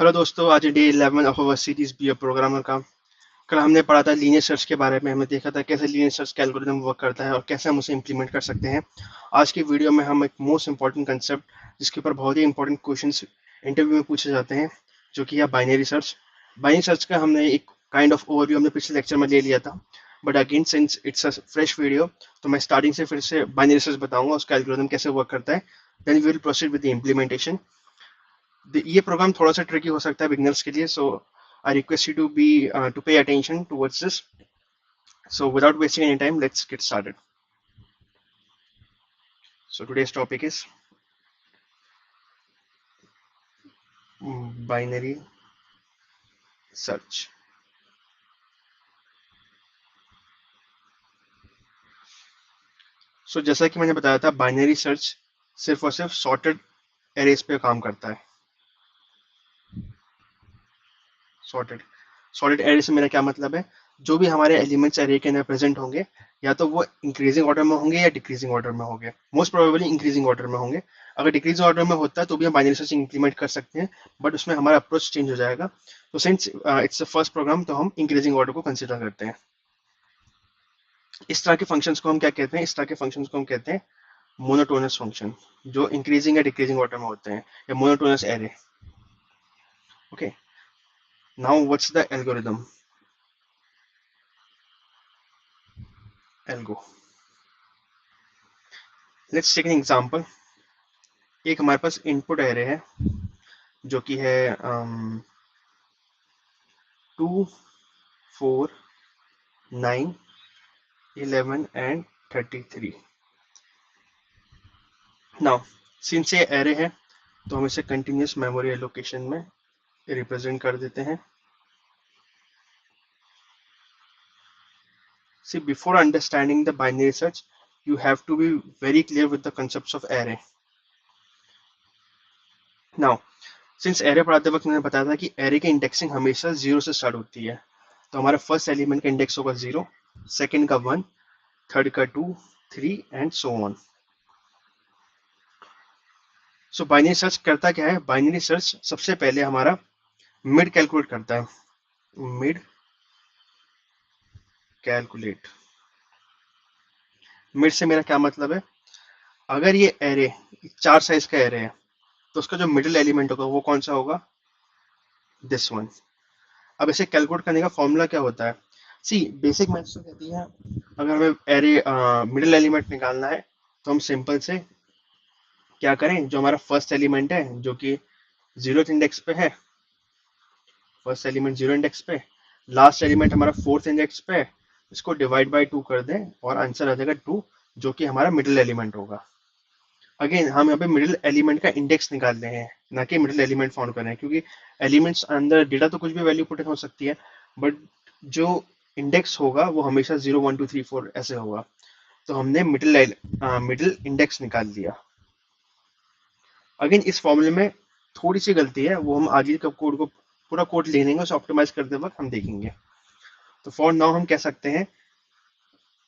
Hello दोस्तों, आज day 11 of our series be a programmer का। कल हमने पढ़ा था लीनियर सर्च के बारे में। हमने देखा था कैसे लीनियर सर्च का एल्गोरिथम वर्क करता है और कैसे हम उसे इम्प्लीमेंट कर सकते हैं। आज की वीडियो में हम एक मोस्ट इंपॉर्टेंट कंसेप्ट, जिसके ऊपर बहुत ही इंपॉर्टेंट क्वेश्चंस इंटरव्यू में पूछे जाते हैं, जो कि है बाइनरी सर्च। बाइनरी सर्च का हमने एक काइंड ऑफ ओवरव्यू हमने पिछले लेक्चर में ले लिया था, but again since it's a fresh video, तो मैं स्टार्टिंग से फिर से बाइनरी सर्च बताऊंगा, उसका एल्गोरिथम कैसे वर्क करता है। Then we will proceed with the implementation. ये प्रोग्राम थोड़ा सा ट्रिकी हो सकता है बिगनर्स के लिए, so I request you to pay attention towards this. So without wasting any time, let's get started. So today's topic is binary search. So जैसा कि मैंने बताया था, बाइनरी सर्च सिर्फ और सिर्फ सॉर्टेड एरेज पे काम करता है। सॉर्टेड सॉर्टेड एरे से मेरा क्या मतलब है? जो भी हमारे एलिमेंट्स एरे के अंदर प्रेजेंट होंगे, या तो वो इंक्रीजिंग ऑर्डर में होंगे या डिक्रीजिंग ऑर्डर में होंगे। मोस्ट प्रोबेबली इंक्रीजिंग ऑर्डर में होंगे। अगर डिक्रीजिंग ऑर्डर में होता है तो भी हम बाइनरी सर्च इंप्लीमेंट कर सकते हैं, बट उसमें हमारा अप्रोच चेंज हो जाएगा। तो since it's the first program, तो हम इंक्रीजिंग ऑर्डर को कंसिडर करते हैं। इस तरह के फंक्शंस को हम क्या कहते हैं? इस तरह के फंक्शंस को हम कहते हैं मोनोटोनस फंक्शन, जो इंक्रीजिंग या डिक्रीजिंग ऑर्डर में होते हैं, या monotonous array. Okay, now what's the algorithm? Algo, let's take an example. एक हमारे पास इनपुट एरे है, जो कि है 2, 4, 9, 11 एंड 33। नाउ सिंस ये एरे है, तो हम इसे कंटिन्यूस मेमोरी एलोकेशन में रिप्रेजेंट कर देते हैं। See, before understanding the binary search, you have to be very clear with the concepts of array. Now, since array पढ़ाते वक्त मैंने बताया था कि एरे की इंडेक्सिंग हमेशा जीरो से स्टार्ट होती है। तो हमारा फर्स्ट एलिमेंट का इंडेक्स होगा 0, सेकंड का 1, थर्ड का 2, 3 and so on. So binary search करता क्या है? बाइनरी सर्च सबसे पहले हमारा मिड कैलकुलेट करता है। मिड कैलकुलेट, मिड से मेरा क्या मतलब है? अगर ये एरे 4 साइज का एरे है, तो उसका जो मिडिल एलिमेंट होगा वो कौन सा होगा? This one. अब इसे कैलकुलेट करने का फॉर्मूला क्या होता है? सी, बेसिक मैथ्स तो कहती है, अगर हमें एरे मिडिल एलिमेंट निकालना है, तो हम सिंपल से क्या करें? जो हमारा फर्स्ट एलिमेंट है, जो कि जीरो इंडेक्स पे है, फर्स्ट एलिमेंट जीरो इंडेक्स पे, लास्ट एलिमेंट हमारा फोर्थ इंडेक्स पे है, इसको डिवाइड बाय 2 कर दें और आंसर आ जाएगा 2, जो कि हमारा मिडिल एलिमेंट होगा। अगेन हम यहाँ पे मिडिल एलिमेंट का इंडेक्स निकाल रहे हैं, ना कि मिडिल एलिमेंट फाउंड कर रहे हैं, क्योंकि एलिमेंट्स अंदर डेटा तो कुछ भी वैल्यू पुट हो सकती है, बट जो इंडेक्स होगा वो हमेशा 0 1 2 3 4 ऐसे होगा। तो हमने मिडिल इंडेक्स निकाल लिया। अगेन इस फॉर्मूले में थोड़ी सी गलती है, वो हम आगे का कोड को पूरा कोड ले लेंगे, उसे ऑप्टिमाइज करते वक्त हम देखेंगे। तो फॉर नाउ हम कह सकते हैं,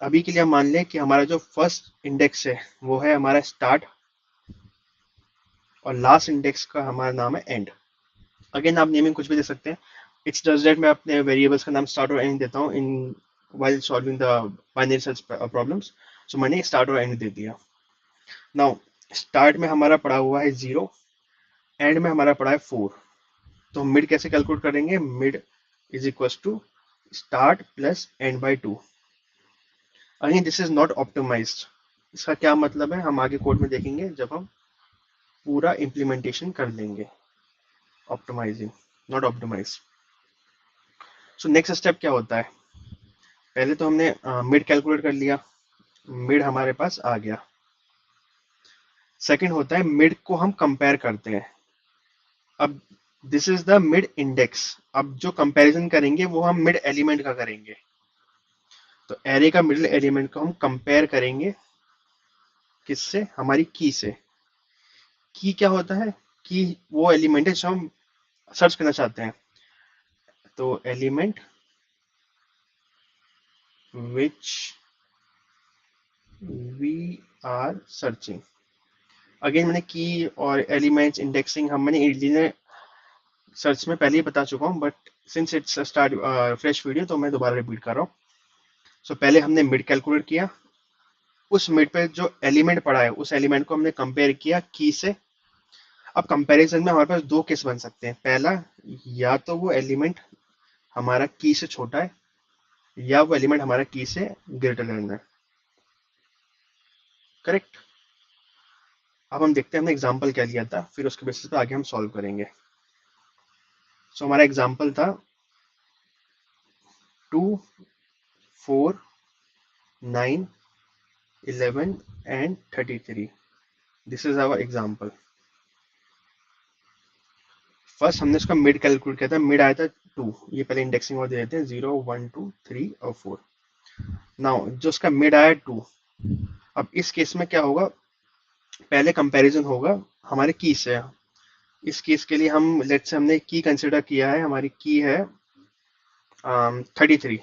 अभी के लिए हम मान लें कि हमारा जो फर्स्ट इंडेक्स है वो है हमारा स्टार्ट, और लास्ट इंडेक्स का हमारा नाम है एंड। अगेन आप नेमिंग कुछ भी दे सकते हैं। इट्स जस्ट दैट मैं अपने वेरिएबल्स का नाम स्टार्ट और एंड देता हूँ इन while solving the binary search problems. So मैंने स्टार्ट और एंड दे दिया। नाउ स्टार्ट में हमारा पड़ा हुआ है 0, एंड में हमारा पड़ा है 4। तो हम मिड कैसे कैलकुलेट करेंगे? Mid is equal to start plus end by 2। Again this is not optimized. इसका क्या मतलब है हम आगे कोड में देखेंगे जब हम पूरा इम्प्लीमेंटेशन कर लेंगे। Optimizing, not optimize. So next step क्या होता है? पहले तो हमने मिड कैलकुलेट कर लिया, मिड हमारे पास आ गया। सेकंड होता है मिड को हम कंपेयर करते हैं। अब this is the mid index. अब जो कंपैरिजन करेंगे वो हम मिड एलिमेंट का करेंगे। तो एरे का मिडिल एलिमेंट को हम कंपेयर करेंगे किससे? हमारी की से। की क्या होता है? की वो एलिमेंट है जो हम सर्च करना चाहते हैं। तो element which we are searching. Again मैंने की और एलिमेंट्स इंडेक्सिंग हम मैंने सर्च में पहले ही बता चुका हूँ, but since it's start fresh video तो मैं दोबारा रिपीट कर रहा हूँ। सो पहले हमने मिड कैलकुलेट किया, उस मिड पे जो एलिमेंट पड़ा है उस एलिमेंट को हमने कंपेयर किया की से। अब कंपैरिजन में हमारे पास दो केस बन सकते हैं। पहला, या तो वो एलिमेंट हमारा की से छोटा है, या वो एलिमेंट हमारा की से ग्रेटर देन है। करेक्ट। अब हम देखते हैं हमने एग्जाम्पल क्या लिया था, फिर उसके बेसिस पे आगे हम सॉल्व करेंगे। सो हमारा एग्जाम्पल था 2, 4, 9, 11 and 33। This is our example. First हमने इसका मिड कैलकुलेट किया था, मिड आया था 2। ये पहले इंडेक्सिंग और दे देते हैं, 0, 1, 2, 3 और 4। नाउ जो उसका मिड आया 2, अब इस केस में क्या होगा, पहले कंपैरिजन होगा हमारे की से। इस केस के लिए हम लेट्स से हमने की कंसिडर किया है, हमारी की है 33।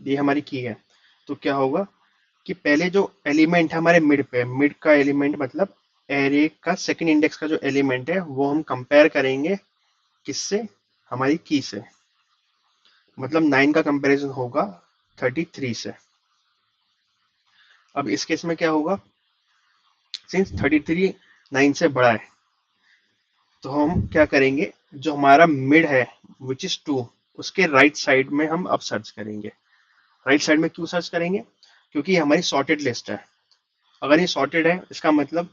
ये हमारी की है। तो क्या होगा कि पहले जो एलिमेंट है हमारे मिड पे, मिड का एलिमेंट मतलब एरे का सेकंड इंडेक्स का जो एलिमेंट है वो हम कंपेयर करेंगे किससे, हमारी की से। मतलब 9 का कंपैरिजन होगा 33 से। अब इस केस में क्या होगा, सिंस 33 9 से बड़ा है, तो हम क्या करेंगे, जो हमारा मिड है विच इज 2, उसके राइट साइड में हम अब सर्च करेंगे। राइट साइड में क्यों सर्च करेंगे, क्योंकि ये हमारी सॉर्टेड लिस्ट है। अगर ये सॉर्टेड है इसका मतलब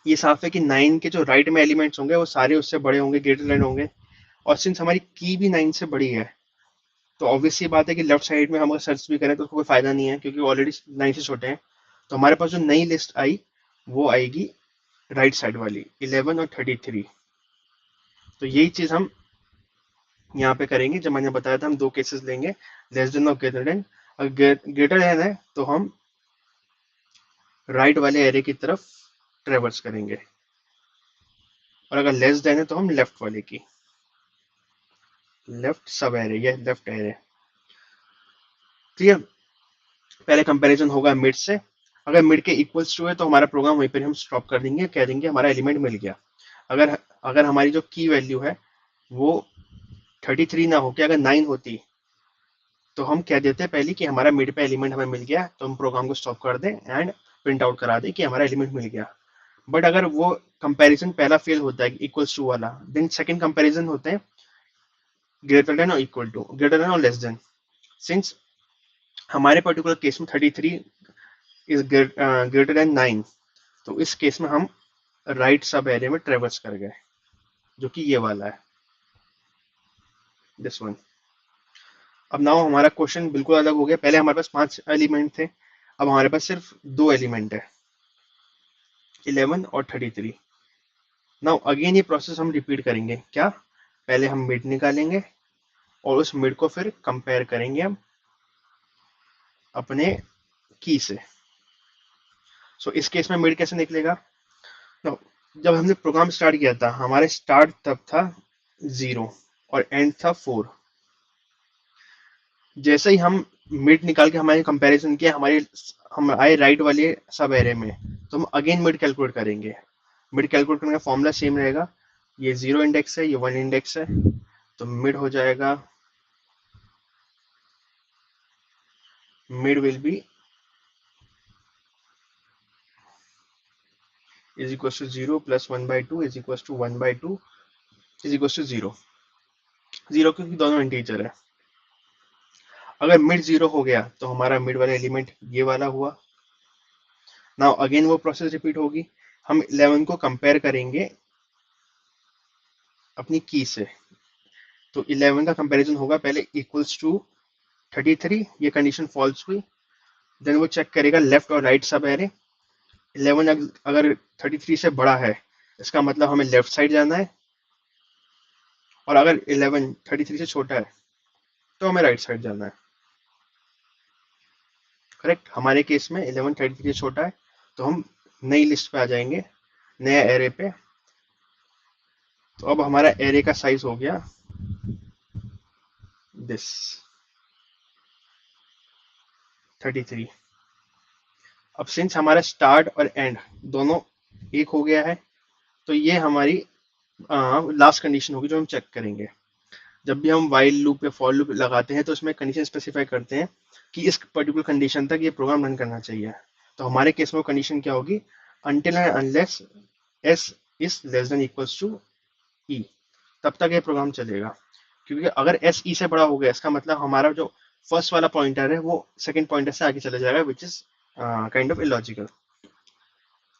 ये साफ है कि 9 के जो राइट में एलिमेंट्स होंगे वो सारे उससे बड़े होंगे, ग्रेटर देन होंगे। और सिंस हमारी की भी 9 से बड़ी है, तो ऑब्वियस सी बात है कि लेफ्ट साइड में हम अगर सर्च भी करें तो उसको कोई फायदा नहीं है, क्योंकि ऑलरेडी 9 से छोटे हैं। तो हमारे पास जो नई लिस्ट आई वो आएगी राइट साइड वाली, 11 और 33। तो यही चीज हम यहाँ पे करेंगे। जब मैंने बताया था हम दो केसेस लेंगे, लेस देन और ग्रेटर देन। अगर ग्रेटर देन है तो हम राइट वाले एरे की तरफ ट्रेवर्स करेंगे, और अगर लेस देन है तो हम लेफ्ट वाले की, लेफ्ट सब एरे या लेफ्ट एरे। क्लियर। पहले कंपैरिजन होगा मिड से। अगर मिड के इक्वल्स टू है तो हमारा प्रोग्राम वहीं पर हम स्टॉप कर देंगे, कह देंगे हमारा एलिमेंट मिल गया। अगर अगर हमारी जो की वैल्यू है वो 33 ना होके अगर 9 होती, तो हम कह देते पहले कि हमारा मिड पे एलिमेंट हमें मिल गया, तो हम प्रोग्राम को स्टॉप कर दें एंड प्रिंट आउट करा दें कि हमारा एलिमेंट मिल गया। बट अगर वो कंपैरिजन पहला फेल होता है इक्वल्स टू वाला, देन सेकंड कंपैरिजन होते हैं ग्रेटर देन और इक्वल टू, ग्रेटर देन और लेस देन। सिंस हमारे पर्टिकुलर केस में 33 इज ग्रेटर देन 9, तो इस केस में हम राइट सब एरे में ट्रेवर्स कर गए, जो कि ये वाला है, दिस वन। अब नाउ हमारा क्वेश्चन बिल्कुल अलग हो गया। पहले हमारे पास 5 एलिमेंट थे, अब हमारे पास सिर्फ 2 एलिमेंट है, 11 और 33। नाउ अगेन ये प्रोसेस हम रिपीट करेंगे। क्या, पहले हम मिड निकालेंगे और उस मिड को फिर कंपेयर करेंगे हम अपने की से। सो इस केस में मिड कैसे निकलेगा। Now, जब हमने प्रोग्राम स्टार्ट किया था हमारे स्टार्ट तब था 0 और एंड था 4। जैसे ही हम मिड निकाल के हमारे कंपैरिजन किया, हमारे हम आए राइट वाले सब एरे में, तो हम अगेन मिड कैलकुलेट करेंगे। मिड कैलकुलेट करने का फॉर्मूला सेम रहेगा, ये 0 इंडेक्स है, ये 1 इंडेक्स है, तो मिड हो जाएगा, mid will be is equals to 0 plus 1 by 2 is equals to 1 by 2 is equals to 0। 0 क्योंकि दोनों इंटीजर है। अगर मिड 0 हो गया तो हमारा मिड वाला एलिमेंट ये वाला हुआ। नाउ अगेन वो प्रोसेस रिपीट होगी, हम 11 को कंपेयर करेंगे अपनी की से। तो 11 का कंपैरिजन होगा पहले इक्वल्स टू 33, ये कंडीशन फॉल्स हुई, देन वो चेक करेगा लेफ्ट और राइट सब एरे। 11 अगर 33 से बड़ा है इसका मतलब हमें लेफ्ट साइड जाना है, और अगर 11 33 से छोटा है तो हमें राइट साइड जाना है। करेक्ट। हमारे केस में 11 33 से छोटा है, तो हम नई लिस्ट पे आ जाएंगे, नया एरे पे। तो अब हमारा एरे का साइज हो गया दिस 33। अब सिंस हमारा स्टार्ट और एंड दोनों एक हो गया है, तो ये हमारी लास्ट कंडीशन होगी जो हम चेक करेंगे। जब भी हम वाइल लूप या फॉर लूप लगाते हैं तो उसमें कंडीशन स्पेसिफाई करते हैं कि इस पर्टिकुलर कंडीशन तक ये प्रोग्राम रन करना चाहिए। तो हमारे केस में वो कंडीशन क्या होगी, until and unless S is less than equals to E, तब तक ये प्रोग्राम चलेगा। क्योंकि अगर एस ई से बड़ा हो गया इसका मतलब हमारा जो फर्स्ट वाला पॉइंटर है वो सेकंड पॉइंटर से आगे चला जाएगा, which is kind of illogical.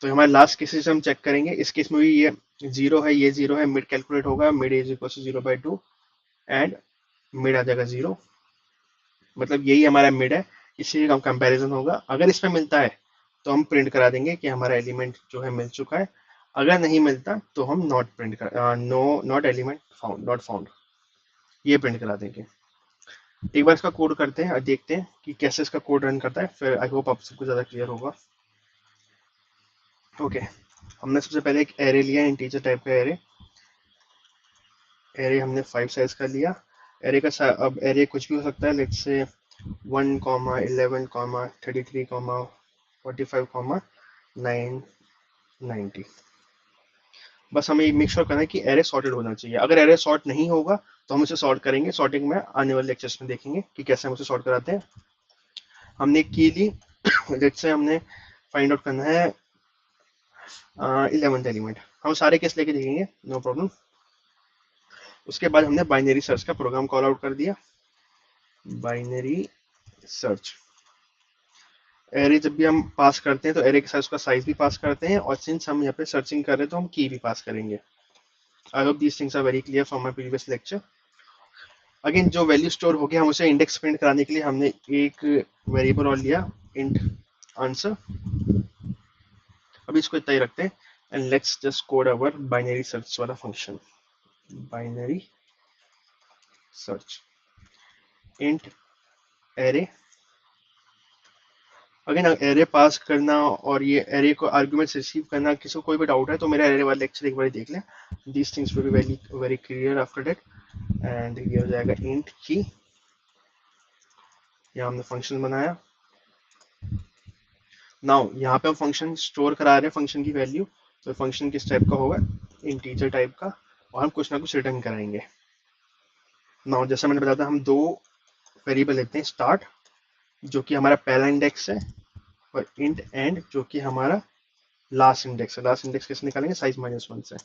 तो हमारे लास्ट केसेस हम चेक करेंगे। इस केस में भी ये जीरो है, ये जीरो है, मिड कैलकुलेट होगा, mid is equal to 0/2 and mid आ जाएगा 0, मतलब यही हमारा मिड है। इसी का कंपैरिजन होगा। अगर इसमें मिलता है तो हम प्रिंट करा देंगे कि हमारा एलिमेंट जो है मिल चुका है। अगर नहीं मिलता तो हम नॉट प्रिंट कर no not element found, not found, ये प्रिंट करा देंगे। एक बार इसका कोड करते हैं और देखते हैं कि कैसे इसका कोड रन करता है, फिर आई होप आप सबको ज़्यादा क्लियर होगा। ओके, हमने सबसे पहले एक एरे लिया, इंटीजर टाइप का एरे। एरे हमने 5 साइज का लिया। एरे का अब एरे कुछ भी हो सकता है, लेट्स से 1, 11, 33, 45, 990। बस हमें मेक श्योर करना है कि एरे सॉर्टेड होना चाहिए। अगर एरे सॉर्ट नहीं होगा तो हम उसे सॉर्ट करेंगे। सॉर्टिंग में आने वाले लेक्चर्स में देखेंगे कि कैसे हम उसे सॉर्ट कराते हैं। हमने एक की ली, लेट्स से हमने फाइंड आउट करना है 11th एलिमेंट। हम सारे केस लेके देखेंगे, नो प्रॉब्लम। उसके बाद हमने बाइनरी सर्च का प्रोग्राम कॉल आउट कर दिया। बाइनरी सर्च एरे जब भी हम पास करते हैं तो एरे के साथ उसका साइज भी पास करते हैं, और सिंस हम यहाँ पे सर्चिंग कर रहे हैं तो हम की भी पास करेंगे। I hope these things are very clear from my previous lecture. Again जो वैल्यू स्टोर हो गया, हम उसे इंडेक्स प्रिंट कराने के लिए हमने एक वेरिएबल और लिया, इंट आंसर। अभी इसको इतना ही रखते हैं and let's just code our binary search वाला function. Binary search int array. Again array pass करना और ये एरे को आर्गुमेंट्स रिसीव करना, किसी को कोई भी डाउट है तो मेरा एरे वाला लेक्चर एक बार देख लें। These things will be very very clear after that. And ये हो जाएगा इंट की। यहाँ हमने फंक्शन बनाया। नाउ यहाँ पे हम फंक्शन स्टोर करा रहे हैं फंक्शन की वैल्यू। तो फंक्शन किस टाइप का होगा, इंटीजर टाइप का, और हम कुछ ना कुछ रिटर्न कराएंगे। नाउ जैसा मैंने बताया था, हम दो वेरिएबल लेते हैं, स्टार्ट जो कि हमारा पहला इंडेक्स है, और इंट एंड जो कि हमारा लास्ट इंडेक्स है। लास्ट इंडेक्स कैसे निकालेंगे, साइज -1 से।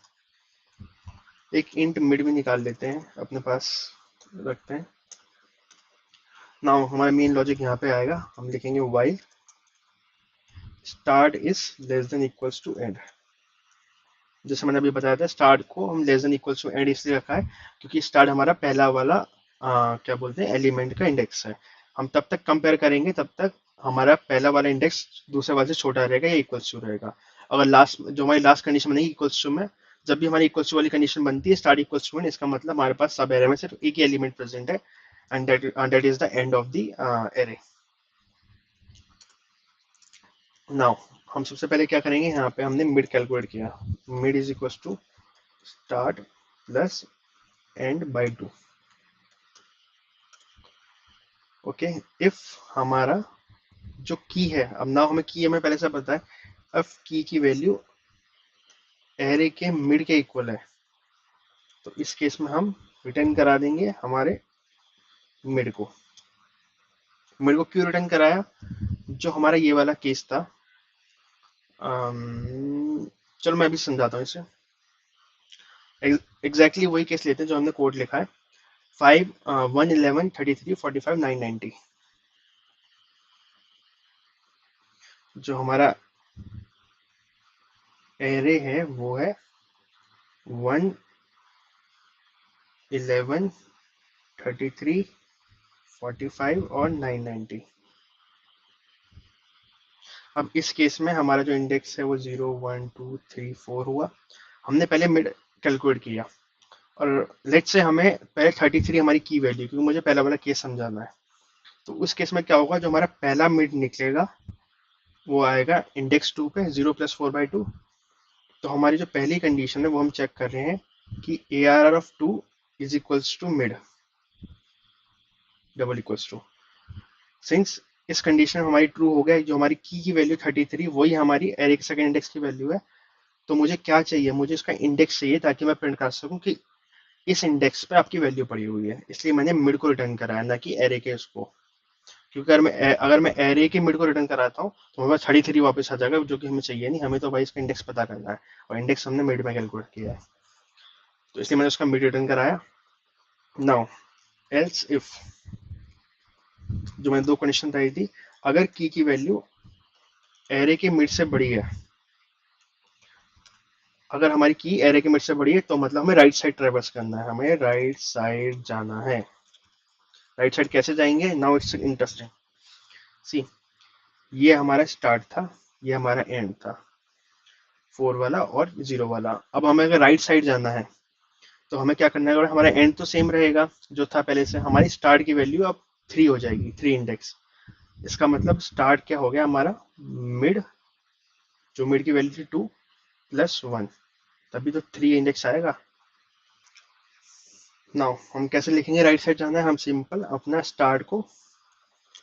एक इंट मिड भी निकाल लेते हैं, अपने पास रखते हैं। नाउ हमारा मेन लॉजिक यहाँ पे आएगा, हम लिखेंगे while start is less than equals to end. जैसे मैंने अभी बताया था, स्टार्ट को हम less than equals to end इसलिए रखा है क्योंकि स्टार्ट हमारा पहला वाला क्या बोलते हैं, एलिमेंट का इंडेक्स है। हम तब तक कंपेयर करेंगे तब तक हमारा पहला वाला इंडेक्स दूसरे वाले से छोटा रहेगा या इक्वल्स टू रहेगा। अगर लास्ट जो हमारी लास्ट कंडीशन बनेगी इक्वल्स टू में, जब भी हमारी इक्वल्स टू वाली कंडीशन बनती है स्टार्ट इक्वल्स टू, इसका मतलब हमारे पास सब एरे में सिर्फ एक ही एलिमेंट प्रेजेंट है, and that is the end of the array. Now हम सबसे पहले क्या करेंगे, यहाँ पे हमने मिड कैलकुलेट किया। Mid is equal to start plus end by 2। Okay, if हमारा जो की है, अब नाउ हमें की हमें पहले से पता है, अब की वैल्यू एरे के मिड के इक्वल है, तो इस केस में हम रिटर्न करा देंगे हमारे मिड को। मिड को क्यों रिटर्न कराया, जो हमारा ये वाला केस था, चलो मैं अभी समझाता हूँ इसे। एग्जैक्टली वही केस लेते हैं जो हमने कोड लिखा है, 5, 1, 11, 33, 45, 990। जो हमारा एरे है वो है 1, 11, 33, 45 और 990। अब इस केस में हमारा जो इंडेक्स है वो 0, 1, 2, 3, 4 हुआ। हमने पहले मिड कैलकुलेट किया, और लेट से हमें पहले 33 हमारी की वैल्यू, क्योंकि मुझे पहला वाला केस समझाना है। तो उस केस में क्या होगा, जो हमारा पहला मिड निकलेगा वो आएगा इंडेक्स 2 पे, 0 + 4/2। तो हमारी जो पहली कंडीशन है वो हम चेक कर रहे हैं कि ARR of 2 is equals to mid double equals to. Since इस कंडीशन में हमारी ट्रू हो गया, जो हमारी की वैल्यू 33 वही हमारी एरे के सेकंड इंडेक्स की वैल्यू है, तो मुझे क्या चाहिए, मुझे इसका इंडेक्स चाहिए ताकि मैं प्रिंट कर सकूं कि इस इंडेक्स पे आपकी वैल्यू पड़ी हुई है। इसलिए मैंने मिड को रिटर्न कराया, ना कि एरे के उसको। क्योंकि अगर मैं एरे के मिड को रिटर्न कराता हूँ तो हमारे पास 33 वापस आ जाएगा, जो कि हमें चाहिए नहीं। हमें तो भाई इसका इंडेक्स पता करना है, और इंडेक्स हमने मिड में कैलकुलेट किया है, तो इसलिए मैंने उसका मिड रिटर्न कराया। नाउ एल्स इफ, जो मैंने दो कंडीशन बताई थी, अगर की वैल्यू एरे के मिड से बड़ी है, अगर हमारी की एरे के मिड से बड़ी है तो मतलब हमें राइट साइड ट्रेवर्स करना है, हमें राइट साइड जाना है। राइट साइड कैसे जाएंगे, नाउ इट्स इंटरेस्टिंग। सी, ये हमारा स्टार्ट था, ये हमारा एंड था, 4 वाला और 0 वाला। अब हमें अगर राइट साइड जाना है तो हमें क्या करना है, अगर हमारा एंड तो सेम रहेगा जो था पहले से, हमारी स्टार्ट की वैल्यू अब 3 हो जाएगी, 3 इंडेक्स। इसका मतलब स्टार्ट क्या हो गया हमारा, मिड, जो मिड की वैल्यू थी 2 + 1, तभी तो 3 इंडेक्स आएगा। नाउ हम कैसे लिखेंगे राइट साइड जाना है, हम सिंपल अपना स्टार्ट को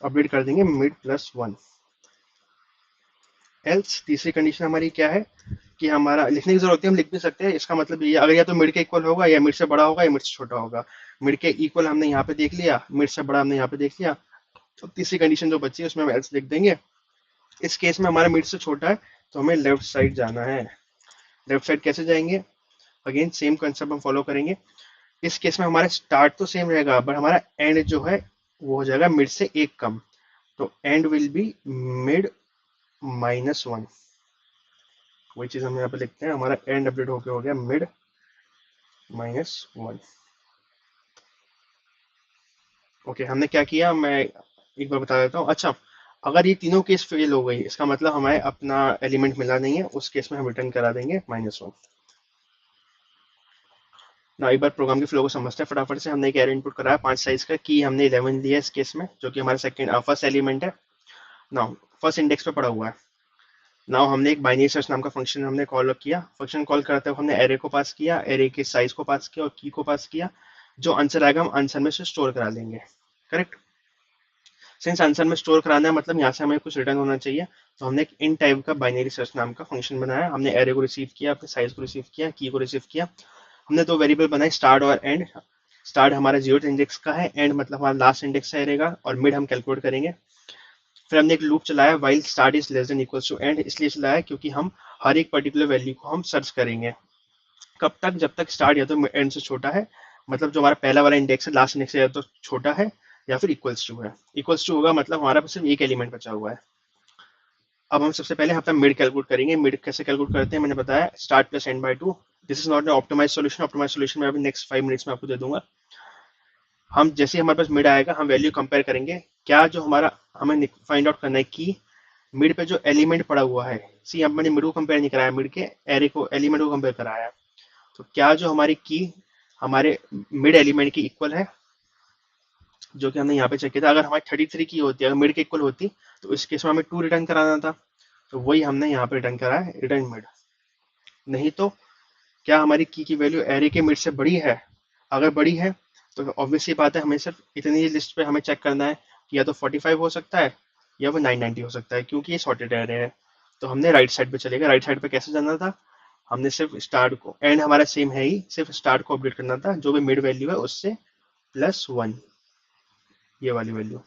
अपडेट कर देंगे mid+1। एल्स तीसरी कंडीशन हमारी क्या है, कि हमारा लिखने की जरूरत है, हम लिख भी सकते हैं। इसका मतलब ये अगर या तो मिड के इक्वल होगा, या मिड से बड़ा होगा, या मिड से छोटा होगा। मिड के इक्वल हमने यहाँ पे देख लिया, मिड से बड़ा हमने यहाँ पे देख लिया, तो तीसरी कंडीशन जो बची है उसमें हम एल्स लिख देंगे। इस केस में हमारा मिड से छोटा है तो हमें लेफ्ट साइड जाना है। लेफ्ट साइड कैसे जाएंगे, अगेन सेम कंसेप्ट हम फॉलो करेंगे। इस केस में हमारा स्टार्ट तो सेम रहेगा, बट हमारा एंड जो है वो हो जाएगा मिड से एक कम। तो एंड विल बी mid-1। वही चीज हम यहाँ पे लिखते हैं, हमारा एंड अपडेट होके हो गया mid-1। ओके, हमने क्या किया, मैं एक बार बता देता हूँ। अच्छा, अगर ये तीनों केस फेल हो गई, इसका मतलब हमें अपना एलिमेंट मिला नहीं है, उस केस में हम रिटर्न करा देंगे -1। ना एक बार प्रोग्राम के फ्लो को समझते हैं फटाफट से। हमने एक एरे इनपुट कराया 5 साइज का, की हमने 11 लिया इस केस में, जो कि हमारा सेकंड फर्स्ट एलिमेंट है। नाउ फर्स्ट इंडेक्स पे पड़ा हुआ है। नाउ हमने एक बाइनरी सर्च नाम का फंक्शन हमने कॉल किया। फंक्शन कॉल करते हुए हमने एरे को पास किया, एरे के साइज को पास किया और की को पास किया। जो आंसर आएगा हम आंसर में से स्टोर करा लेंगे। करेक्ट। सिंस आंसर में स्टोर कराना है मतलब यहाँ से हमें कुछ रिटर्न होना चाहिए, तो हमने एक इन टाइप का बाइनरी सर्च नाम का फंक्शन बनाया। हमने एरे को रिसीव किया, अपने साइज को रिसीव किया, की को रिसीव किया। हमने दो वेरिएबल बनाए, स्टार्ट और एंड। स्टार्ट हमारा 0th इंडेक्स का है, एंड मतलब हमारा लास्ट इंडेक्स है रहेगा, और मिड हम कैलकुलेट करेंगे। फिर हमने एक लूप चलाया, while start is less than equals to end. इसलिए चलाया क्योंकि हम हर एक पर्टिकुलर वैल्यू को हम सर्च करेंगे। कब तक, जब तक स्टार्ट या तो एंड से छोटा है, मतलब जो हमारा पहला वाला इंडेक्स है लास्ट इंडेक्स से या तो छोटा है, या फिर इक्वल्स टू है। इक्वल्स टू होगा मतलब हमारा पास सिर्फ एक एलिमेंट बचा हुआ है। अब हम सबसे पहले अपना मिड कैलकुलेट करेंगे। मिड कैसे कैलकुलेट करते हैं, मैंने बताया start plus end by 2। This is not an optimize solution. Optimize solution मैं अभी नेक्स्ट 5 मिनट्स में आपको दे दूंगा। हम जैसे ही हमारे पास मिड आएगा हम वैल्यू कंपेयर करेंगे। क्या जो हमारा हमें फाइंड आउट करना है कि मिड पे जो एलिमेंट पड़ा हुआ है, सी अब मैंने मिड को कंपेयर नहीं कराया, मिड के एरे को एलिमेंट को कंपेयर कराया है। तो क्या जो हमारी की हमारे मिड एलिमेंट की इक्वल है, जो कि हमने यहाँ पे चेक किया था। अगर हमारी 33 की होती, अगर मिड के इक्वल होती, तो इस केस में हमें 2 रिटर्न कराना था। तो वही हमने यहाँ पे रिटर्न करा है, रिटर्न मिड। नहीं तो क्या हमारी की वैल्यू एरे के मिड से बड़ी है, अगर बड़ी है तो ऑब्वियसली बात है, हमें सिर्फ इतनी लिस्ट पे हमें चेक करना है कि या तो 45 हो सकता है या वो 990 हो सकता है, क्योंकि ये सॉर्टेड एरे है। तो हमने राइट साइड पे चलेगा। राइट साइड पे कैसे जाना था, हमने सिर्फ स्टार्ट को, एंड हमारा सेम है ही, सिर्फ स्टार्ट को अपडेट करना था, जो भी मिड वैल्यू है उससे +1, ये वाली वैल्यू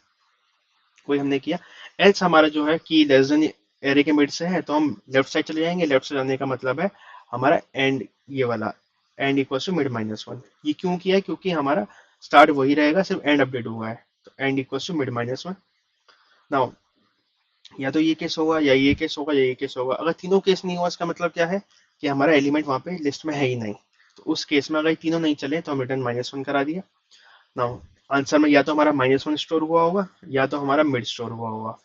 कोई हमने किया। एल्स हमारा जो है कि लेस देन एरे के मिड से है, तो हम लेफ्ट साइड चले जाएंगे। लेफ्ट से जाने का मतलब है हमारा एंड, ये वाला एंड इक्वल टू मिड-1। ये क्यों किया है, क्योंकि हमारा स्टार्ट वही रहेगा, सिर्फ एंड अपडेट हुआ है। तो एंड इक्वल टू मिड-1। नाउ या तो ये केस होगा, या ये केस होगा, या ये केस होगा। अगर तीनों केस नहीं हुआ, इसका मतलब क्या है कि हमारा एलिमेंट वहां पे लिस्ट में है ही नहीं। तो उस केस में अगर ये तीनों नहीं चले तो हम रिटर्न -1 करा दिया। नाउ आंसर में या तो हमारा -1 स्टोर हुआ होगा, या तो हमारा मिड स्टोर हुआ होगा।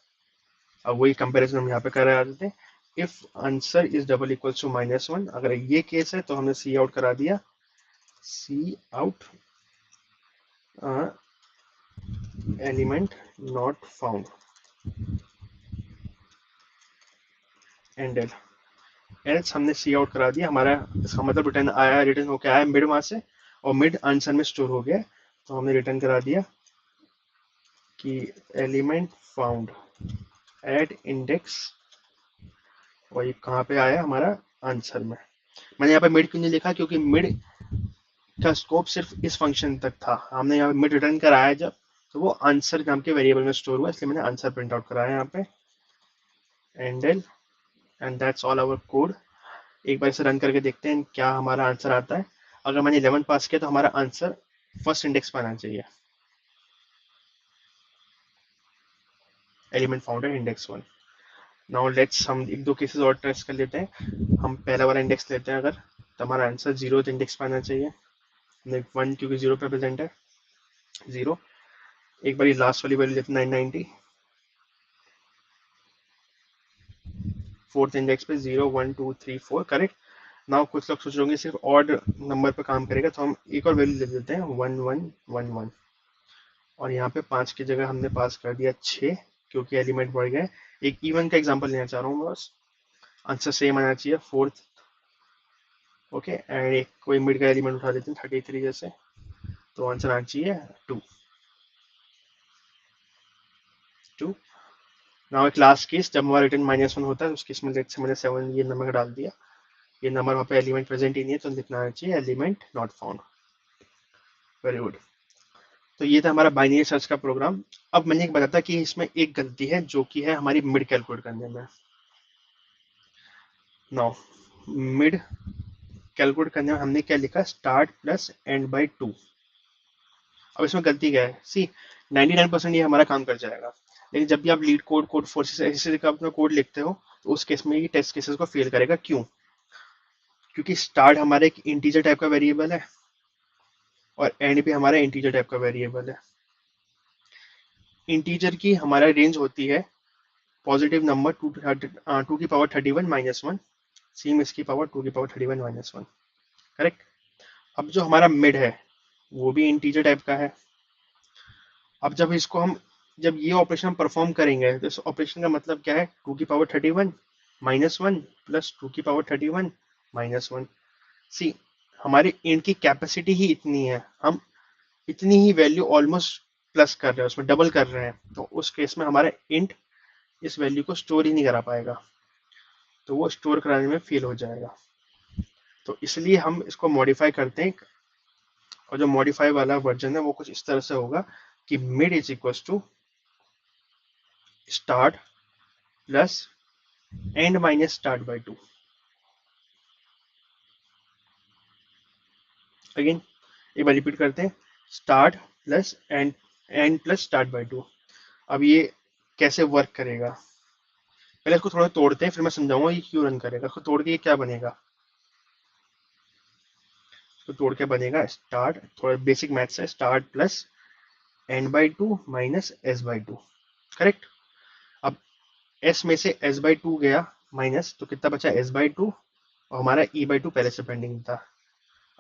अब वही कंपैरिजन हम यहाँ पे करा देते हैं। If answer is double equal to -1, अगर ये केस है तो हमने सी आउट करा दिया, cout element not found, ended. Else हमने सी आउट करा दिया, हमारा इसका मतलब रिटर्न आया, रिटर्न होके आया मिड वहां से, और मिड आंसर में स्टोर हो गया। तो हमने रिटर्न करा दिया कि एलिमेंट फाउंड एट इंडेक्स, और ये कहाँ पे आया हमारा आंसर में। मैंने यहाँ पे मिड क्यों नहीं लिखा, क्योंकि मिड का स्कोप सिर्फ इस फंक्शन तक था। हमने यहाँ मिड रिटर्न कराया जब, तो वो आंसर नाम के वेरिएबल में स्टोर हुआ, इसलिए मैंने आंसर प्रिंट आउट कराया यहाँ पे endl, and that's all our code. एक बार इसे रन करके देखते हैं क्या हमारा आंसर आता है। अगर मैंने 11 पास किया तो हमारा आंसर फर्स्ट इंडेक्स पर आना चाहिए, एलिमेंट फाउंड है इंडेक्स 1। नाउ लेट्स हम एक दो केसेस और टेस्ट कर लेते हैं। हम पहला वाला इंडेक्स लेते हैं अगर, तो हमारा आंसर 0th इंडेक्स पर आना चाहिए। 1 क्योंकि 0 पे प्रेजेंट है, 0। एक बार लास्ट वाली वैल्यू लेते हैं 990, फोर्थ इंडेक्स पे 0 1 2 3 4, करेक्ट। नाउ कुछ लोग सोच रहे होंगे सिर्फ ऑड नंबर पर काम करेगा, तो हम एक और वैल्यू ले देते हैं 1 1 1 1, और यहाँ पे 5 की जगह हमने पास कर दिया 6, क्योंकि एलिमेंट बढ़ गए। एक इवन का एग्जांपल लेना चाह रहा हूँ बस, आंसर सेम आना चाहिए फोर्थ। ओके, एंड एक कोई मिड का एलिमेंट उठा देते हैं 33 जैसे, तो आंसर आना चाहिए 2 2। नाउ एक लास्ट केस, जब हमारा रिटर्न -1 होता है, उस केस में लेट्स से मैंने 7 ये नंबर डाल दिया, ये नंबर वहाँ पे एलिमेंट प्रेजेंट ही नहीं है, तो लिखना आना चाहिए element not found. Very good. तो ये था हमारा बाइनरी सर्च का प्रोग्राम। अब मैंने एक बताया कि इसमें एक गलती है जो कि है हमारी मिड कैलकुलेट करने में। नाउ मिड कैलकुलेट करने में हमने क्या लिखा, स्टार्ट प्लस एंड बाई 2। अब इसमें गलती क्या है, सी 99% ये हमारा काम कर जाएगा, लेकिन जब भी आप लीड कोड कोड फोर्सेस ऐसे का अपना कोड लिखते हो, तो उस केस में ये टेस्ट केसेस को फेल करेगा। क्यों? क्योंकि स्टार्ट हमारा एक इंटीजर टाइप का वेरिएबल है, और एंड भी हमारा इंटीजर टाइप का वेरिएबल है। इंटीजर की हमारा रेंज होती है पॉजिटिव नंबर 2 की पावर 31 -1, सेम इसकी पावर 2 की पावर 31 -1, करेक्ट। अब जो हमारा मिड है वो भी इंटीजर टाइप का है। अब जब इसको हम जब ये ऑपरेशन हम परफॉर्म करेंगे, तो इस ऑपरेशन का मतलब क्या है, 2 की पावर 31 -1 प्लस 2 की पावर 31 -1। सी हमारे इंट की कैपेसिटी ही इतनी है, हम इतनी ही वैल्यू ऑलमोस्ट प्लस कर रहे हैं, उसमें डबल कर रहे हैं, तो उस केस में हमारा इंट इस वैल्यू को स्टोर ही नहीं करा पाएगा, तो वो स्टोर कराने में फेल हो जाएगा। तो इसलिए हम इसको मॉडिफाई करते हैं, और जो मॉडिफाई वाला वर्जन है वो कुछ इस तरह से होगा कि mid is equal to start plus end minus start by 2। Again एक बार रिपीट करते हैं, start plus end plus start by 2। अब ये कैसे वर्क करेगा, पहले इसको थोड़ा तोड़ते हैं, फिर मैं समझाऊंगा ये क्यों रन करेगा। इसको तोड़ के ये क्या बनेगा, इसको तोड़ के बनेगा स्टार्ट, थोड़ा बेसिक मैथ्स है, start plus n by 2 minus s by 2, correct. अब एस में से एस बाई 2 गया माइनस, तो कितना बचा एस बाई 2, और हमारा ई बाई 2 पहले से पेंडिंग था।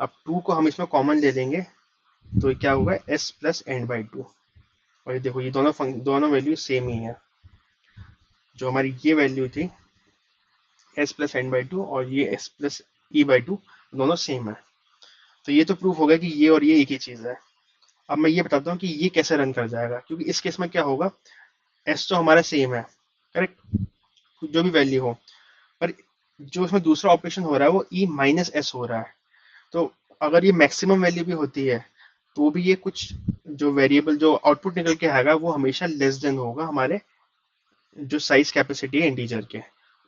अब 2 को हम इसमें कॉमन ले लेंगे, तो ये क्या होगा, एस प्लस एन बाई 2। और ये देखो, ये दोनों वैल्यू सेम ही है। जो हमारी ये वैल्यू थी एस प्लस एन बाई 2, और ये एस प्लस ई बाई 2, दोनों सेम है। तो ये तो प्रूफ हो गया कि ये और ये एक ही चीज है। अब मैं ये बताता हूँ कि ये कैसे रन कर जाएगा, क्योंकि इस केस में क्या होगा, एस तो हमारा सेम है, करेक्ट, जो भी वैल्यू हो, पर जो इसमें दूसरा ऑपरेशन हो रहा है वो ई माइनस एस हो रहा है। तो अगर ये मैक्सिमम वैल्यू भी होती है, तो भी ये कुछ जो वेरिएबल जो आउटपुट निकल के आएगा वो हमेशा लेस देन होगा हमारे जो साइज कैपेसिटी है इंटीजर के।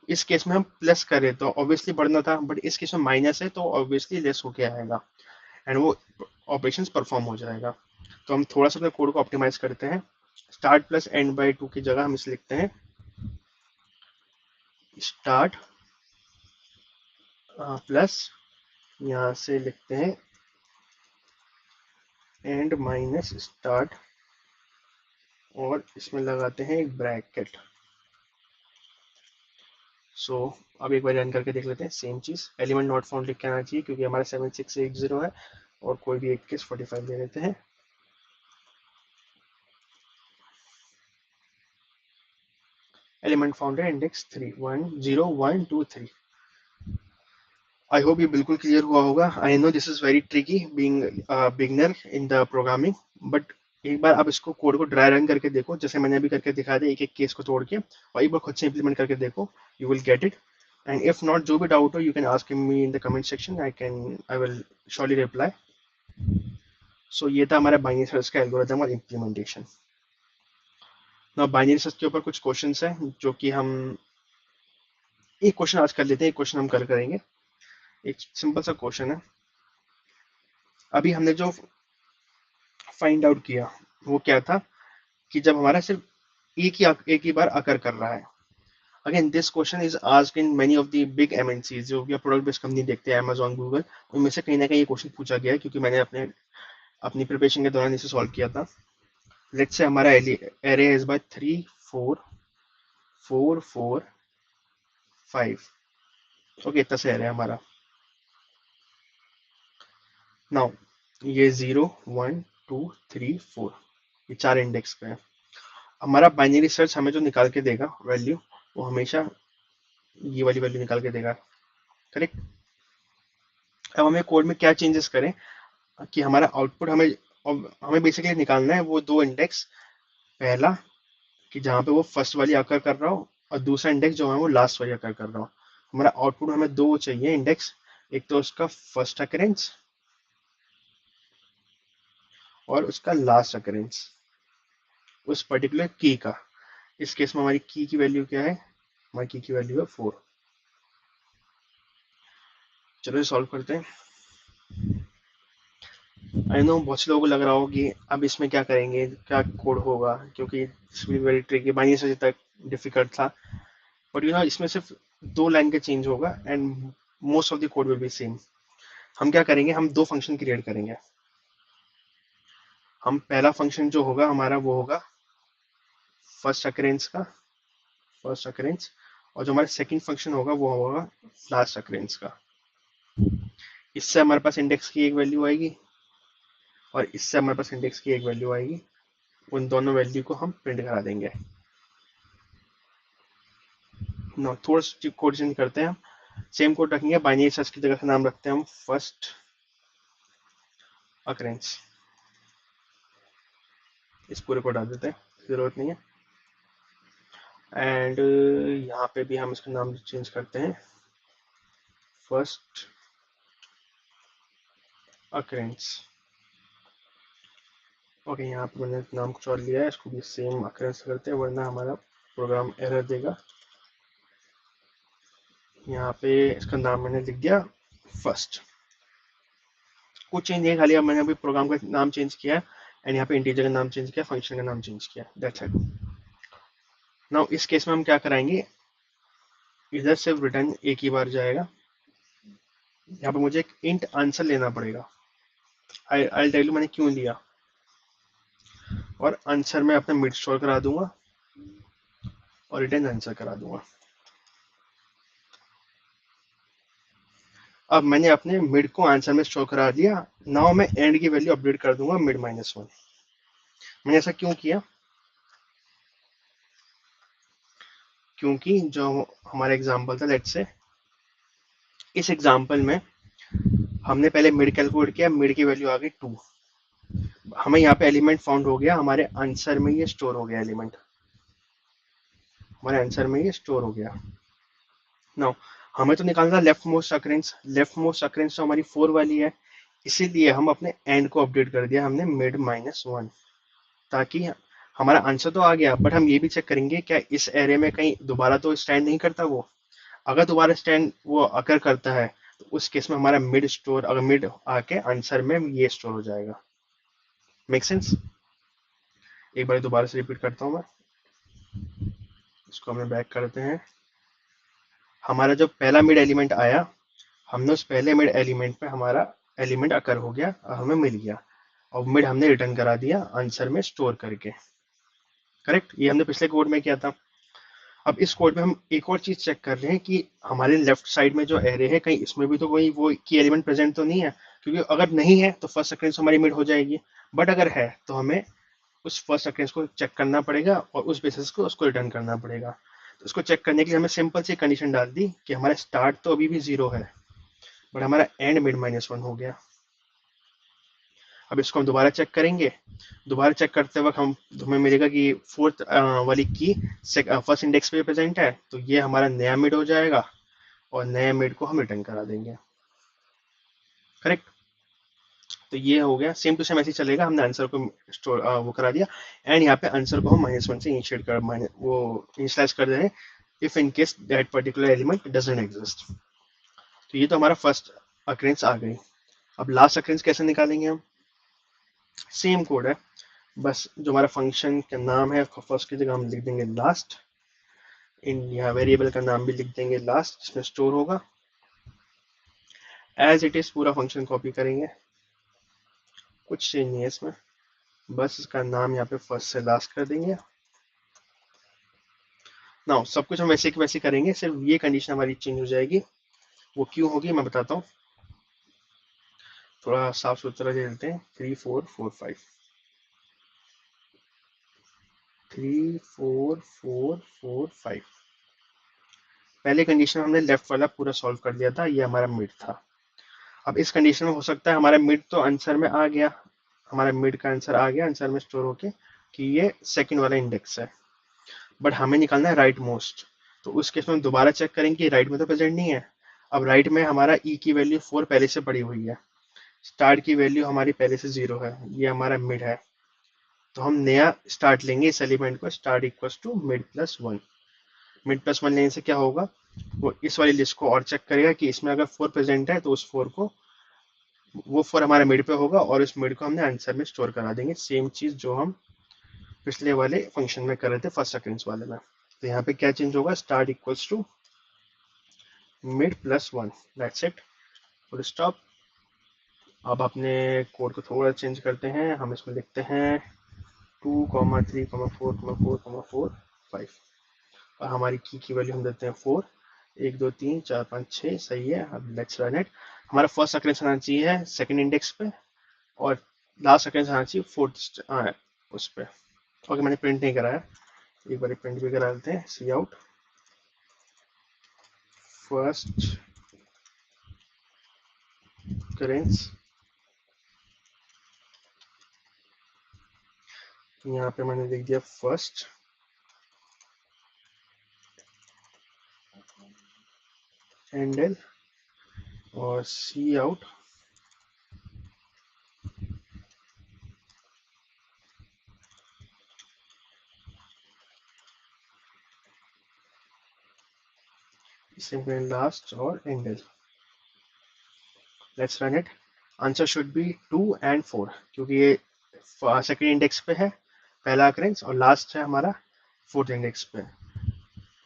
इस केस में हम प्लस करें तो ऑब्वियसली बढ़ना था, बट इस केस में माइनस है तो ऑब्वियसली लेस होके आएगा, एंड वो ऑपरेशन परफॉर्म हो जाएगा। तो हम थोड़ा सा अपने कोड को ऑप्टिमाइज करते हैं। स्टार्ट प्लस एंड बाई 2 की जगह हम इसे लिखते हैं स्टार्ट प्लस, यहाँ से लिखते हैं एंड माइनस स्टार्ट, और इसमें लगाते हैं एक ब्रैकेट। सो अब एक बार रन करके देख लेते हैं, सेम चीज, एलिमेंट नॉट फाउंड लिख के आना चाहिए, क्योंकि हमारा 7680 है, और कोई भी एक केस 45 ले लेते हैं। एलिमेंट फाउंड है इंडेक्स 3 1 0 1 2 3। आई होप ये बिल्कुल क्लियर हुआ होगा। I know this is very tricky being beginner in the programming, but एक बार आप इसको कोड को ड्राई रन करके देखो, जैसे मैंने अभी करके दिखा दिया, एक एक केस को तोड़ के, और एक बार खुद से इंप्लीमेंट करके देखो, you will get it. And if not, जो भी डाउट हो you can ask me in the comment section, I will surely reply. So ये था हमारा बाइनरी सर्च का एल्गोरिथम और इम्प्लीमेंटेशन। ना बाइनरी सर्च के ऊपर कुछ क्वेश्चंस हैं जो कि हम एक क्वेश्चन आज कर लेते हैं, एक क्वेश्चन हम कल करेंगे। एक सिंपल सा क्वेश्चन है, अभी हमने जो फाइंड आउट किया वो क्या था कि जब हमारा सिर्फ एक ही बार अकर कर रहा है। Again this question is asked in many of the big MNCs जो भी प्रोडक्ट बेस्ड कंपनी देखते हैं, अमेजॉन, गूगल, उनमें से कहीं ना कहीं ये क्वेश्चन पूछा गया है, क्योंकि मैंने अपनी प्रिपरेशन के दौरान इसे सॉल्व किया था। लेट्स से हमारा एरे इज बाय 3 4 4 4 5। ओके, इतना से एरे है हमारा। नाउ ये 0 1 2 3 4, ये 4 इंडेक्स पे है। हमारा बाइनरी सर्च हमें जो निकाल के देगा वैल्यू, वो हमेशा ये वाली वैल्यू निकाल के देगा। करेक्ट। अब हमें कोड में क्या चेंजेस करें कि हमारा आउटपुट हमें बेसिकली निकालना है वो दो इंडेक्स। पहला कि जहाँ पे वो फर्स्ट वाली आकर कर रहा हो, और दूसरा इंडेक्स जो है वो लास्ट वाली आकर कर रहा हो। हमारा आउटपुट हमें दो चाहिए इंडेक्स, एक तो उसका फर्स्ट अकरेंस और उसका लास्ट अकरेंस उस पर्टिकुलर की का। इस केस में हमारी की वैल्यू क्या है? हमारी की वैल्यू है 4। चलो सॉल्व करते हैं। आई नो बहुत से लोगों को लग रहा हो कि अब इसमें क्या करेंगे, क्या कोड होगा, क्योंकि वेरी ट्रिकी, बाइनरी सर्च तक डिफिकल्ट था। बट यू नो इसमें सिर्फ दो लाइन का चेंज होगा and most of the code will be same. हम क्या करेंगे, हम दो फंक्शन क्रिएट करेंगे। हम पहला फंक्शन जो होगा हमारा वो होगा फर्स्ट अकरेंस का, फर्स्ट अकरेंस, और जो हमारा सेकंड फंक्शन होगा वो होगा लास्ट अकरेंस का। इससे हमारे पास इंडेक्स की एक वैल्यू आएगी और इससे हमारे पास इंडेक्स की एक वैल्यू आएगी। उन दोनों वैल्यू को हम प्रिंट करा देंगे। नो, थोड़ा सा कोड चेंज करते हैं। हम सेम कोड रखेंगे, बाइनरी सर्च की जगह से नाम रखते हैं हम फर्स्ट अकरेंस। इस पूरे को डाल देते हैं, जरूरत नहीं है। एंड यहाँ पे भी हम इसका नाम चेंज करते हैं फर्स्ट अकरेंस। ओके, यहाँ पे मैंने नाम कुछ और लिया है, इसको भी सेम अकरेंस करते हैं वरना हमारा प्रोग्राम एरर देगा। यहाँ पे इसका नाम मैंने लिख दिया फर्स्ट। कुछ चेंज नहीं, खाली अब मैंने अभी प्रोग्राम का नाम चेंज किया है एंड यहाँ पे इंटीजर का नाम चेंज किया, फंक्शन का नाम चेंज किया, दैट्स इट। नाउ इस केस में हम क्या कराएंगे, इधर सिर्फ रिटर्न एक ही बार जाएगा। यहाँ पे मुझे एक इंट आंसर लेना पड़ेगा। आई टेल यू मैंने क्यों लिया। और आंसर में अपना मिड स्टोर करा दूंगा और रिटर्न आंसर करा दूंगा। अब मैंने अपने मिड को आंसर में स्टोर करा दिया। नाउ मैं एंड की वैल्यू अपडेट कर दूंगा मिड -1। मैंने ऐसा क्यों किया, क्योंकि जो हमारा एग्जांपल था, लेट्स से इस एग्जांपल में हमने पहले मिड कैलकुलेट किया, मिड की वैल्यू आ गई 2। हमें यहाँ पे एलिमेंट फाउंड हो गया, हमारे आंसर में ये स्टोर हो गया एलिमेंट, हमारे आंसर में ये स्टोर हो गया। नाउ हमें तो निकालना left most occurrence, left most occurrence तो हमारी 4 वाली है, इसीलिए हम अपने एंड को अपडेट कर दिया हमने मिड -1, ताकि हमारा आंसर तो आ गया, बट हम ये भी चेक करेंगे क्या इस एरे में कहीं दोबारा तो स्टैंड नहीं करता वो। अगर दोबारा स्टैंड वो अकर करता है तो उस केस में हमारा मिड स्टोर, अगर मिड आके आंसर में ये स्टोर हो जाएगा। Make sense? एक बार दोबारा से रिपीट करता हूँ मैं, इसको हमें बैक करते हैं। हमारा जो पहला मिड एलिमेंट आया, हमने उस पहले मिड एलिमेंट पे हमारा एलिमेंट अकर हो गया और हमें मिल गया, और मिड हमने रिटर्न करा दिया आंसर में स्टोर करके। करेक्ट, ये हमने पिछले कोड में किया था। अब इस कोड में हम एक और चीज चेक कर रहे हैं कि हमारे लेफ्ट साइड में जो एरे है कहीं इसमें भी तो कोई वो की एलिमेंट प्रेजेंट तो नहीं है, क्योंकि अगर नहीं है तो फर्स्ट अकरेंस हमारी मिड हो जाएगी, बट अगर है तो हमें उस फर्स्ट अकरेंस को चेक करना पड़ेगा और उस बेसिस को उसको रिटर्न करना पड़ेगा। तो उसको चेक करने के लिए हमें सिंपल सी कंडीशन डाल दी कि हमारा स्टार्ट तो अभी भी 0 है, बट हमारा एंड मिड -1 हो गया। अब इसको हम दोबारा चेक करेंगे। दोबारा चेक करते वक्त हमें मिलेगा कि फोर्थ वाली की फर्स्ट इंडेक्स पे प्रेजेंट है, तो ये हमारा नया मिड हो जाएगा। और नए मिड को हम रिटर्न करा देंगे। करेक्ट। तो ये हो गया, सेम टू सेम ऐसे ही चलेगा। हमने आंसर को स्टोर वो करा दिया, एंड यहाँ पे आंसर को हम -1 से इनिशिएट कर वो इनिशियलाइज कर दे रहे हैं, if in case that particular element doesn't exist. तो ये तो हमारा फर्स्ट अक्रेंस आ गई। अब लास्ट अक्रेंस कैसे निकालेंगे हम? सेम कोड है, बस जो हमारा फंक्शन का नाम है फर्स्ट की जगह हम लिख देंगे लास्ट, इन यहाँ वेरिएबल का नाम भी लिख देंगे लास्ट जिसमें स्टोर होगा। एज इट इज पूरा फंक्शन कॉपी करेंगे, कुछ चेंज नहीं है इसमें, बस इसका नाम यहाँ पे फर्स्ट से लास्ट कर देंगे। ना सब कुछ हम वैसे के वैसे करेंगे, सिर्फ ये कंडीशन हमारी चेंज हो जाएगी। वो क्यों होगी मैं बताता हूँ, थोड़ा साफ सुथरा दे देते हैं। 3 4 4 5 3 4 4 4 5। पहले कंडीशन में हमने लेफ्ट वाला पूरा सॉल्व कर दिया था, ये हमारा मिड था। अब इस कंडीशन में हो सकता है हमारा मिड तो आंसर में आ गया, हमारा मिड का आंसर आ गया आंसर में स्टोर होके कि ये सेकंड वाला इंडेक्स है, बट हमें निकालना है राइट मोस्ट। तो उस केस में हम दोबारा चेक करेंगे कि राइट में तो प्रेजेंट नहीं है। अब राइट में हमारा ई की वैल्यू 4 पहले से पड़ी हुई है, स्टार्ट की वैल्यू हमारी पहले से 0 है, ये हमारा मिड है। तो हम नया स्टार्ट लेंगे इस एलिमेंट को, start equals to mid plus 1। Mid plus 1 लेने से क्या होगा, वो इस वाली लिस्ट को और चेक करेगा कि इसमें अगर 4 प्रेजेंट है तो उस 4 को, वो 4 हमारे मिड पे होगा और इस मिड को हमने आंसर में स्टोर करा देंगे। सेम चीज जो हम पिछले वाले फंक्शन में कर रहे थे फर्स्ट अक्रेंस वाले में। तो यहाँ पे क्या चेंज होगा, start equals to mid plus 1, that's it, full stop. अब अपने कोड को थोड़ा चेंज करते हैं, हम इसमें लिखते हैं 2 3 4 4 4 5 और हमारी की वैल्यू हम देते हैं 4। 1 2 3 4 5 6, सही है। अब लेट्स रन इट। हमारा फर्स्ट अक्रेंस आना चाहिए सेकंड इंडेक्स पे और लास्ट अक्रेंस आना चाहिए फोर्थ उस पे। ओके, मैंने प्रिंट नहीं कराया, एक बार प्रिंट भी करा देते हैं। सी आउट फर्स्ट अक्रेंस, यहाँ पे मैंने लिख दिया फर्स्ट हैंडल और सी आउट सिंपल लास्ट और endl. Let's run it. Answer should be 2 and 4 क्योंकि ये सेकंड इंडेक्स पे है पहला अक्रेंस और लास्ट है हमारा फोर्थ इंडेक्स पे।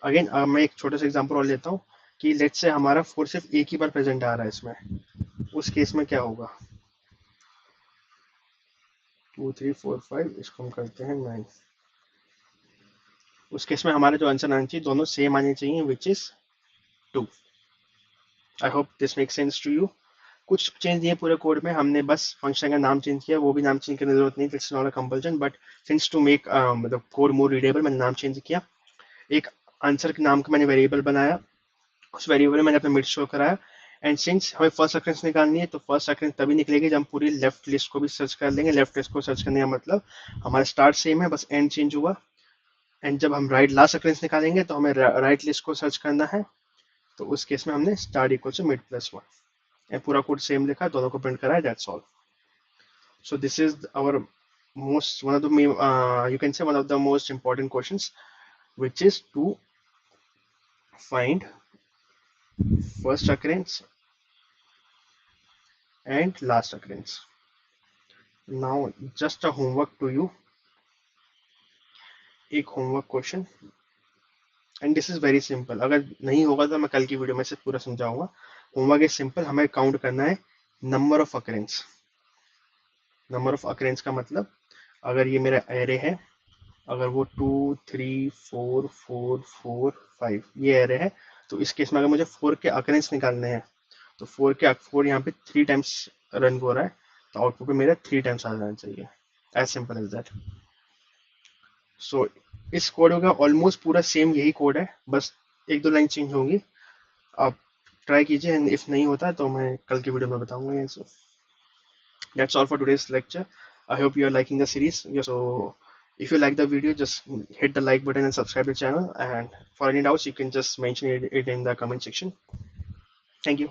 अगेन मैं एक छोटा सा एग्जांपल और लेता हूँ कि लेट्स से हमारा 4 सिर्फ एक ही बार प्रेजेंट आ रहा है इसमें, उस केस में क्या होगा, 2 3 4 5, इसको हम करते हैं 9। उस केस में हमारे जो आंसर आने चाहिए दोनों सेम आने चाहिए, which is 2। I hope this make sense to you. कुछ चेंज नहीं है पूरे कोड में, हमने बस फंक्शन का नाम चेंज किया, वो भी नाम चेंज करने की जरूरत नहीं, it's not a compulsion, but since to make मतलब कोड मोर रीडेबल मैंने नाम चेंज किया। एक आंसर के नाम का मैंने वेरिएबल बनाया, उस वेरिएबल में मैंने अपना मिड शो कराया। एंड सिंस हमें फर्स्ट अक्रेंस निकालनी है तो फर्स्ट अक्रेंस तभी निकलेगी जब हम पूरी लेफ्ट लिस्ट को भी सर्च कर लेंगे। लेफ्ट लिस्ट को सर्च करने का मतलब हमारा स्टार्ट सेम है, बस एंड चेंज हुआ। एंड जब हम राइट लास्ट अक्रेंस निकालेंगे तो हमें राइट लिस्ट को सर्च करना है, तो उस केस में हमने start equal to mid plus 1, पूरा कोड सेम लिखा, दोनों को प्रिंट करा है, that's all. So this is our most one of the you can say one of the most important questions, which is to find first occurrence and last occurrence. Now just a homework to you, एक homework question, and this is very simple. अगर नहीं होगा तो मैं कल की video में से पूरा समझाऊंगा। होमवर्क इज सिंपल, हमें काउंट करना है number of occurrence. Number of occurrence का मतलब अगर ये मेरा एरे है, अगर वो 2 3 4 4 4 5 ये एरे है, तो इस केस में अगर मुझे 4 के अकरेंस निकालने हैं तो 4 यहाँ पे 3 टाइम्स रन हो रहा है, तो आउटपुट पे मेरा 3 टाइम्स आ जाना चाहिए। As simple as that. So इस कोड का ऑलमोस्ट पूरा सेम यही कोड है, बस एक दो लाइन चेंज होंगी। आप ट्राई कीजिए, इफ नहीं होता तो मैं कल की वीडियो में बताऊंगा ये। सो that's all for today's lecture. I hope you are liking the series. So if you like the video, just hit the like button and subscribe to the channel, and for any doubts you can just mention it in the comment section. Thank you.